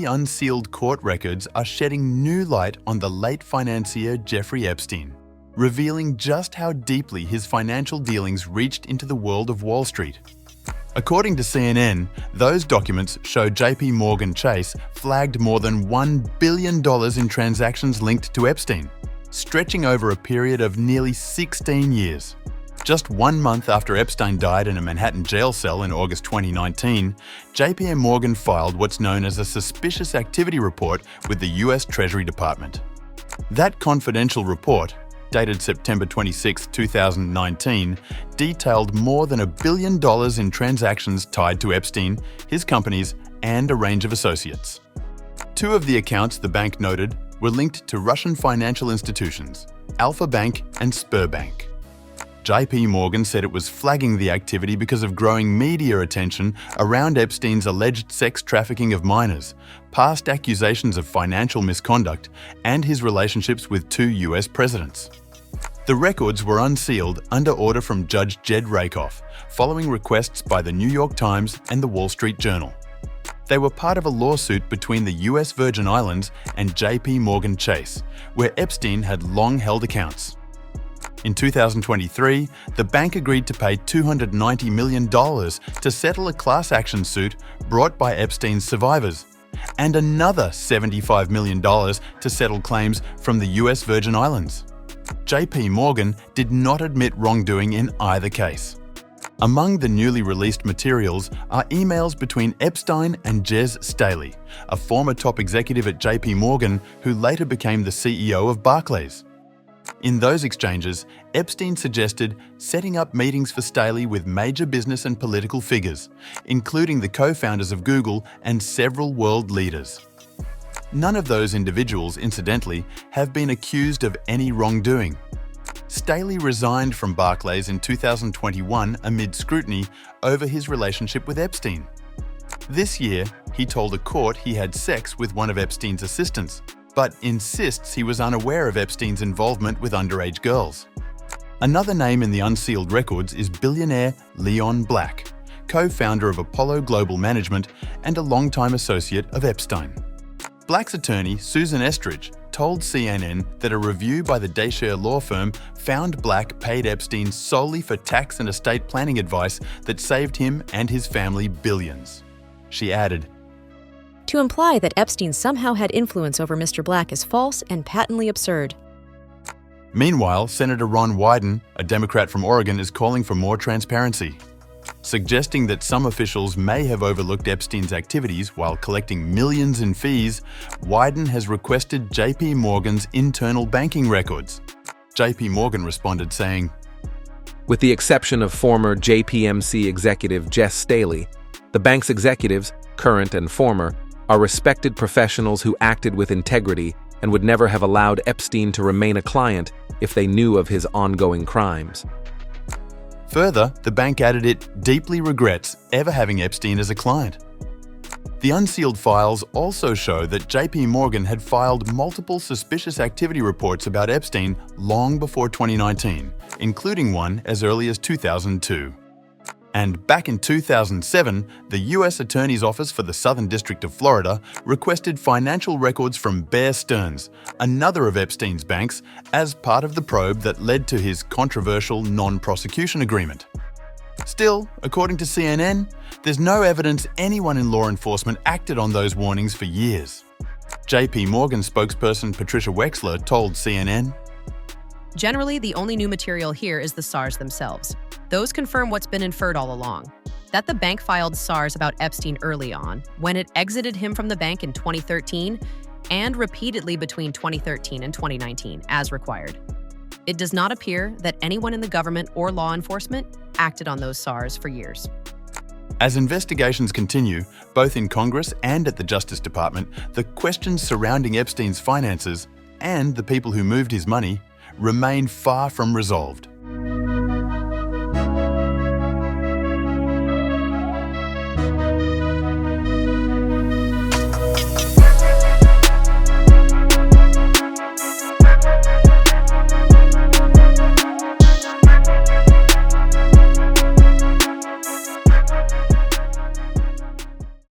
newly unsealed court records are shedding new light on the late financier Jeffrey Epstein, revealing just how deeply his financial dealings reached into the world of Wall Street. According to CNN, those documents show JPMorgan Chase flagged more than $1 billion in transactions linked to Epstein, stretching over a period of nearly 16 years. Just 1 month after Epstein died in a Manhattan jail cell in August 2019, JPMorgan filed what's known as a suspicious activity report with the US Treasury Department. That confidential report, dated September 26, 2019, detailed more than $1 billion in transactions tied to Epstein, his companies, and a range of associates. 2 of the accounts the bank noted were linked to Russian financial institutions, Alfa Bank and Sberbank. JP Morgan said it was flagging the activity because of growing media attention around Epstein's alleged sex trafficking of minors, past accusations of financial misconduct, and his relationships with 2 US presidents. The records were unsealed under order from Judge Jed Rakoff, following requests by the New York Times and the Wall Street Journal. They were part of a lawsuit between the US Virgin Islands and JPMorgan Chase, where Epstein had long held accounts. In 2023, the bank agreed to pay $290 million to settle a class action suit brought by Epstein's survivors, and another $75 million to settle claims from the US Virgin Islands. JP Morgan did not admit wrongdoing in either case. Among the newly released materials are emails between Epstein and Jed Staley, a former top executive at JP Morgan who later became the CEO of Barclays. In those exchanges, Epstein suggested setting up meetings for Staley with major business and political figures, including the co-founders of Google and several world leaders. None of those individuals, incidentally, have been accused of any wrongdoing. Staley resigned from Barclays in 2021 amid scrutiny over his relationship with Epstein. This year, he told a court he had sex with one of Epstein's assistants, but insists he was unaware of Epstein's involvement with underage girls. Another name in the unsealed records is billionaire Leon Black, co-founder of Apollo Global Management and a longtime associate of Epstein. Black's attorney, Susan Estridge, told CNN that a review by the Desher law firm found Black paid Epstein solely for tax and estate planning advice that saved him and his family billions. She added, "To imply that Epstein somehow had influence over Mr. Black is false and patently absurd." Meanwhile, Senator Ron Wyden, a Democrat from Oregon, is calling for more transparency, suggesting that some officials may have overlooked Epstein's activities while collecting millions in fees. Wyden has requested JP Morgan's internal banking records. JP Morgan responded saying, "With the exception of former JPMC executive Jed Staley, the bank's executives, current and former, are respected professionals who acted with integrity and would never have allowed Epstein to remain a client if they knew of his ongoing crimes." Further, the bank added it deeply regrets ever having Epstein as a client. The unsealed files also show that JP Morgan had filed multiple suspicious activity reports about Epstein long before 2019, including one as early as 2002. And back in 2007, the US Attorney's Office for the Southern District of Florida requested financial records from Bear Stearns, another of Epstein's banks, as part of the probe that led to his controversial non-prosecution agreement. Still, according to CNN, there's no evidence anyone in law enforcement acted on those warnings for years. JP Morgan spokesperson Patricia Wexler told CNN, "Generally, the only new material here is the SARs themselves. Those confirm what's been inferred all along, that the bank filed SARs about Epstein early on, when it exited him from the bank in 2013, and repeatedly between 2013 and 2019, as required. It does not appear that anyone in the government or law enforcement acted on those SARs for years." As investigations continue, both in Congress and at the Justice Department, the questions surrounding Epstein's finances and the people who moved his money remain far from resolved.